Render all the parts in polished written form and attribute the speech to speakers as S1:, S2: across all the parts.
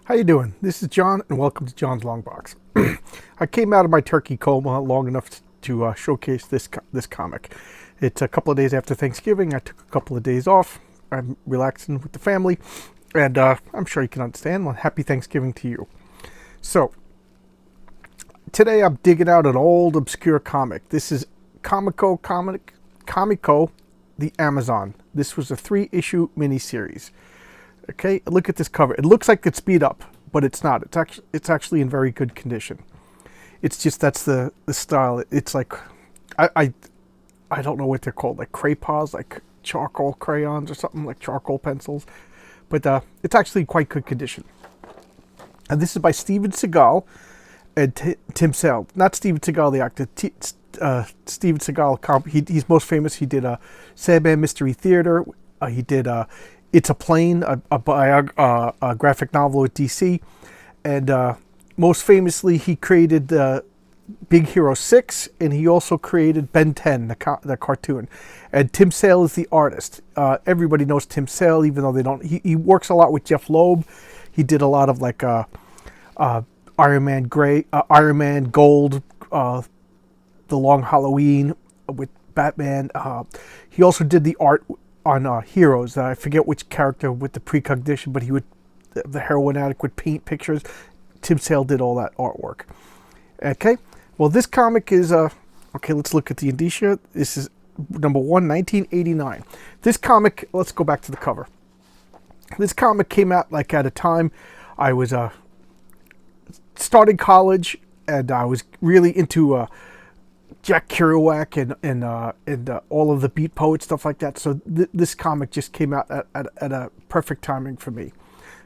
S1: How you doing? This is John, and welcome to John's Long Box. I came out of my turkey coma long enough to showcase this comic. It's a couple of days after Thanksgiving. I took a couple of days off. I'm relaxing with the family, and I'm sure you can understand. Well, happy Thanksgiving to you. So today I'm digging out an old obscure comic. This is Comico, the Amazon. This was a 3-issue miniseries. Okay, look at this cover. It looks like it's beat up, but it's not. It's actually in very good condition. It's just that's the style. It's like I don't know what they're called, like crayons, like charcoal crayons or something, like charcoal pencils. But it's actually quite good condition. And this is by Steven Seagal and Tim Sale. Not Steven Seagal the actor. Steven Seagal. He's most famous. He did Sandman Mystery Theater. He did It's a Plane, a graphic novel with DC. And most famously, he created Big Hero 6, and he also created Ben 10, the cartoon. And Tim Sale is the artist. Everybody knows Tim Sale, even though they don't. He works a lot with Jeff Loeb. He did a lot of like Iron Man Gray, Iron Man Gold, The Long Halloween with Batman. He also did the art on Heroes. I forget which character with the precognition, but the heroin addict would paint pictures. Tim Sale did all that artwork. Okay, well this comic is okay. Let's look at the indicia. This is number 1, 1989. This comic. Let's go back to the cover. This comic came out like at a time I was starting college, and I was really into Jack Kerouac and all of the beat poets, stuff like that. So this comic just came out at a perfect timing for me.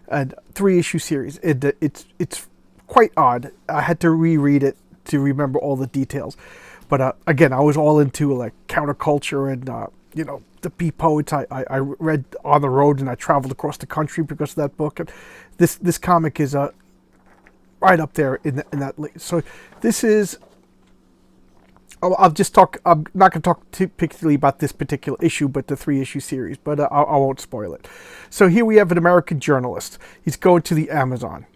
S1: And 3-issue series. It's quite odd. I had to reread it to remember all the details. But again, I was all into like counterculture and the beat poets. I read on the road, and I traveled across the country because of that book. And this comic is right up there in that. So this is. I'll just talk. I'm not going to talk too particularly about this particular issue, but the 3-issue series. But I won't spoil it. So here we have an American journalist. He's going to the Amazon.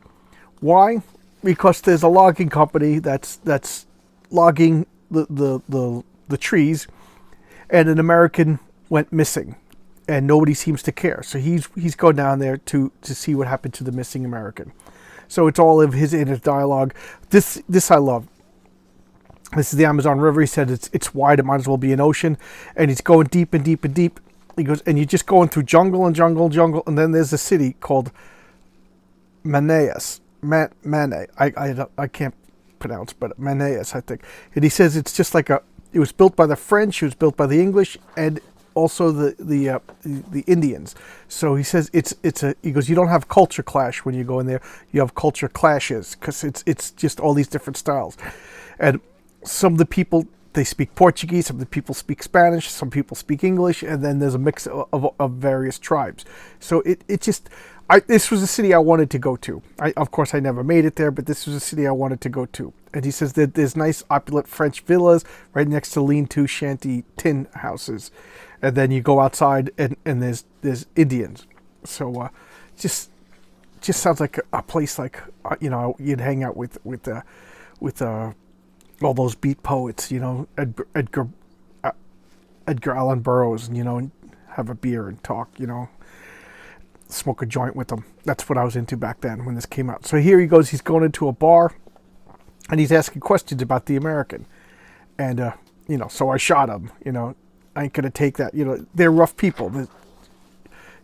S1: Why? Because there's a logging company that's logging the trees, and an American went missing, and nobody seems to care. So he's going down there to see what happened to the missing American. So it's all of his inner dialogue. This I love. This is the Amazon River. He said it's wide. It might as well be an ocean. And he's going deep and deep and deep. He goes, and you're just going through jungle and jungle and jungle. And then there's a city called Manaus. Mane. I can't pronounce, but Manaus, I think. And he says it's just like it was built by the French. It was built by the English, and also the Indians. So he says he goes, you don't have culture clash when you go in there. You have culture clashes because it's just all these different styles. And some of the people, they speak Portuguese, some of the people speak Spanish, some people speak English, and then there's a mix of various tribes. So this was a city I wanted to go to. Of course, I never made it there, but this was a city I wanted to go to. And he says that there's nice, opulent French villas right next to lean-to shanty tin houses. And then you go outside, and there's Indians. So just sounds like a place like, you'd hang out with all those beat poets, Edgar Allan Burroughs, and have a beer and talk, smoke a joint with them. That's what I was into back then when this came out. So here he goes. He's going into a bar, and he's asking questions about the American, and so I shot him. I ain't gonna take that. They're rough people.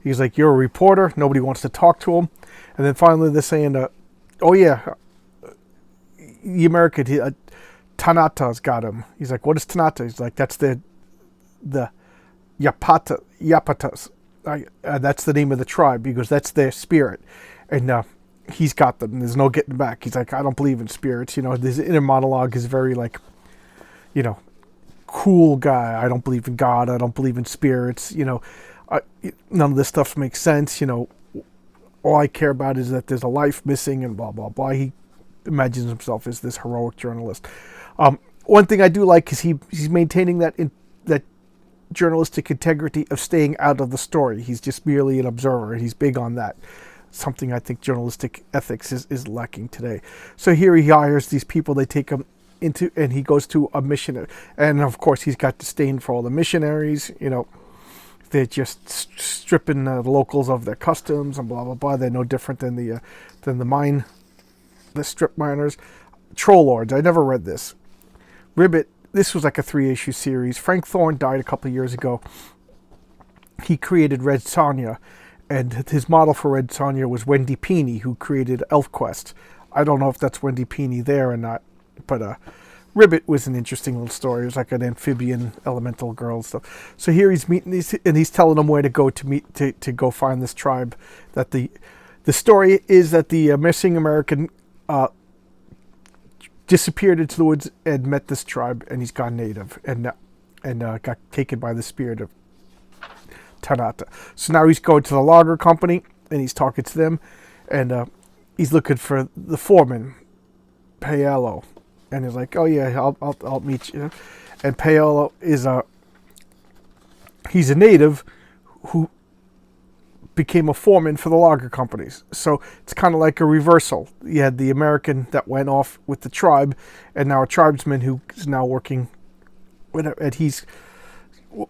S1: He's like, you're a reporter. Nobody wants to talk to him, and then finally they're saying, oh yeah, the American. Tanata's got him. He's like, what is Tanata? He's like, that's the Yapatas. That's the name of the tribe, because that's their spirit. And he's got them. There's no getting back. He's like, I don't believe in spirits. This inner monologue is very like, cool guy. I don't believe in God. I don't believe in spirits. None of this stuff makes sense. All I care about is that there's a life missing and blah, blah, blah. He imagines himself as this heroic journalist. One thing I do like is he's maintaining that journalistic integrity of staying out of the story. He's just merely an observer, and he's big on that. something I think journalistic ethics is lacking today. So here he hires these people, they take him into, and he goes to a missionary. And of course, he's got disdain for all the missionaries, they're just stripping the locals of their customs and blah, blah, blah. They're no different than the strip miners. Troll Lords, I never read this. Ribbit, this was like a 3-issue series. Frank Thorne died a couple of years ago. He created Red Sonja, and his model for Red Sonja was Wendy Pini, who created ElfQuest. I don't know if that's Wendy Pini there or not, but Ribbit was an interesting little story. It was like an amphibian elemental girl and stuff. So here he's meeting these, and he's telling them where to go to go find this tribe. That the story is that the missing American disappeared into the woods and met this tribe, and he's gone native and got taken by the spirit of Tanata. So now he's going to the logger company and he's talking to them, and he's looking for the foreman, Paolo, and he's like, "Oh yeah, I'll meet you." And Paolo is he's a native who became a foreman for the logger companies. So it's kind of like a reversal. You had the American that went off with the tribe, and now a tribesman who is now working with, and he's,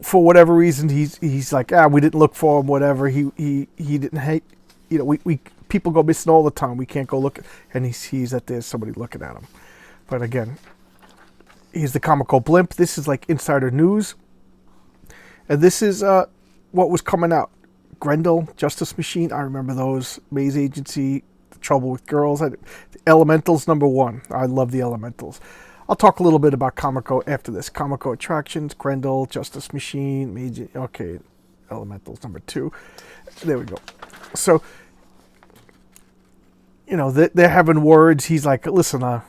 S1: for whatever reason, he's like, we didn't look for him, whatever. He didn't hate, we people go missing all the time. We can't go look, and he sees that there's somebody looking at him. But again, he's the comical blimp. This is like insider news, and this is what was coming out. Grendel, Justice Machine, I remember those. Maze Agency, The Trouble with Girls. The Elementals, #1. I love the Elementals. I'll talk a little bit about Comico after this. Comico Attractions, Grendel, Justice Machine, Maze, okay, Elementals, #2. There we go. So, they're having words. He's like, listen, I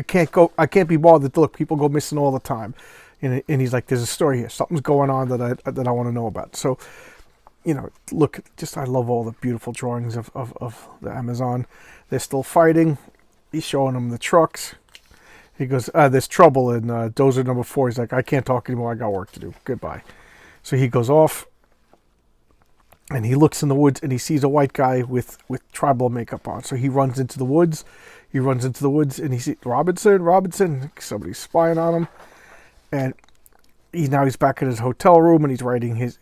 S1: can't be bothered to look. People go missing all the time. And he's like, there's a story here. Something's going on that I want to know about. So, look, I love all the beautiful drawings of the Amazon. They're still fighting. He's showing them the trucks. He goes, there's trouble in Dozer #4. He's like, I can't talk anymore. I got work to do. Goodbye. So he goes off, and he looks in the woods, and he sees a white guy with tribal makeup on. So he runs into the woods. And he sees Robinson. Somebody's spying on him. And he's back in his hotel room, and he's writing his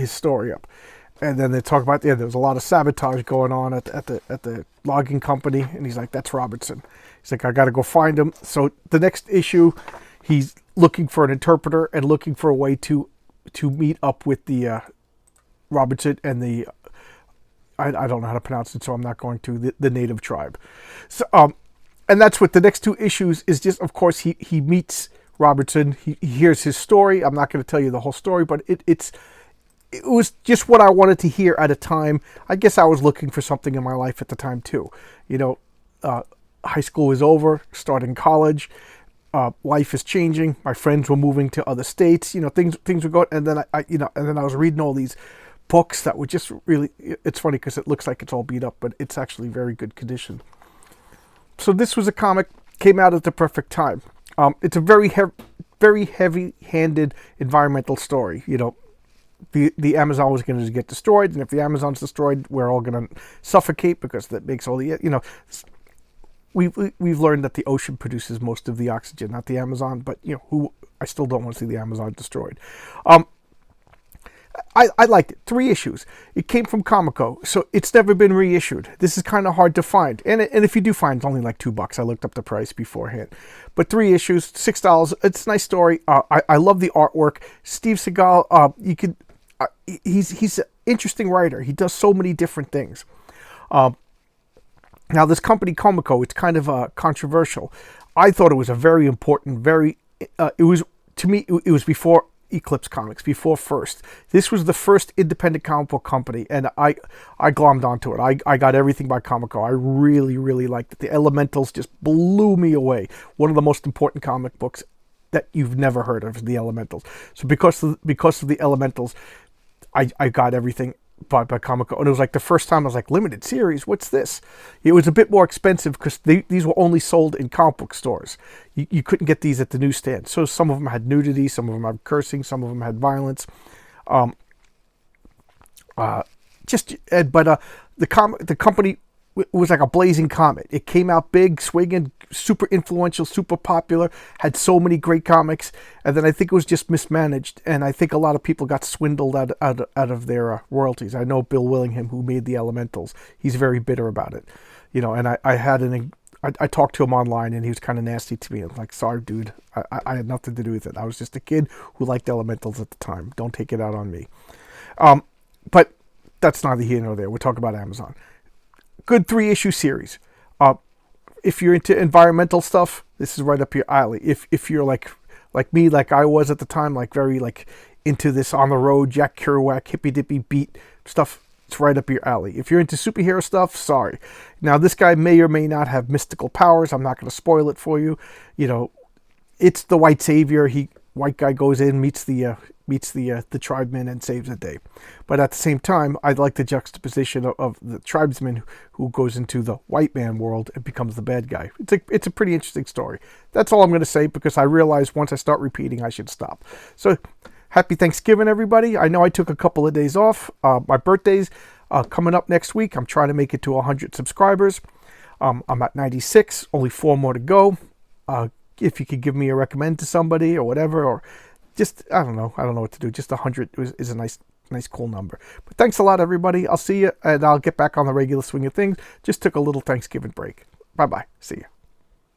S1: story up. And then they talk about there was a lot of sabotage going on at the logging company, and he's like, that's Robertson. He's like, I got to go find him. So the next issue, he's looking for an interpreter and looking for a way to meet up with the Robertson and the I don't know how to pronounce it, so I'm not going to the native tribe. So and that's what the next 2 issues is. Just, of course, he meets Robertson. He hears his story. I'm not going to tell you the whole story, but it was just what I wanted to hear at a time. I guess I was looking for something in my life at the time too. High school was over, starting college. Life is changing. My friends were moving to other states. Things were going, and then I was reading all these books that were just really. It's funny because it looks like it's all beat up, but it's actually very good condition. So this was a comic, came out at the perfect time. It's a very heavy-handed environmental story. The Amazon was going to get destroyed, and if the Amazon's destroyed, we're all going to suffocate because that makes all the We've learned that the ocean produces most of the oxygen, not the Amazon. But I still don't want to see the Amazon destroyed. I liked it. 3 issues. It came from Comico, so it's never been reissued. This is kind of hard to find, and if you do find, it's only like $2. I looked up the price beforehand, but 3 issues, $6. It's a nice story. I love the artwork. Steve Seagal. He's an interesting writer. He does so many different things. Now this company Comico, it's kind of controversial. I thought it was a very important, it was, to me, it was before Eclipse Comics, before First. This was the first independent comic book company, and I glommed onto it. I got everything by Comico. I really, really liked it. The Elementals just blew me away. One of the most important comic books that you've never heard of, the Elementals. So because of the Elementals, I got everything by Comico, and it was like the first time I was like, limited series, what's this? It was a bit more expensive because these were only sold in comic book stores. You couldn't get these at the newsstand. So some of them had nudity, some of them had cursing, some of them had violence. The company was like a blazing comet. It came out big, swinging, super influential, super popular, had so many great comics, and then I think it was just mismanaged, and I think a lot of people got swindled out of their royalties. I know Bill Willingham, who made the Elementals, he's very bitter about it, and I talked to him online, and he was kind of nasty to me. I'm like, sorry, dude, I had nothing to do with it. I was just a kid who liked Elementals at the time. Don't take it out on me. But that's neither here nor there. We're talking about Amazon. Good 3-issue series. If you're into environmental stuff, this is right up your alley. If you're like me, like I was at the time, like very like into this on the road, Jack Kerouac, hippy dippy beat stuff, it's right up your alley. If you're into superhero stuff, sorry. Now this guy may or may not have mystical powers. I'm not going to spoil it for you. It's the white savior. White guy goes in, meets the tribesmen and saves the day. But at the same time, I like the juxtaposition of the tribesman who goes into the white man world and becomes the bad guy. It's a pretty interesting story. That's all I'm going to say, because I realize once I start repeating, I should stop. So happy Thanksgiving, everybody. I know I took a couple of days off. My birthday's coming up next week. I'm trying to make it to 100 subscribers. I'm at 96, only 4 more to go. If you could give me a recommend to somebody or whatever, or just, I don't know what to do. Just 100 is a nice, cool number. But thanks a lot, everybody. I'll see you, and I'll get back on the regular swing of things. Just took a little Thanksgiving break. Bye-bye. See you.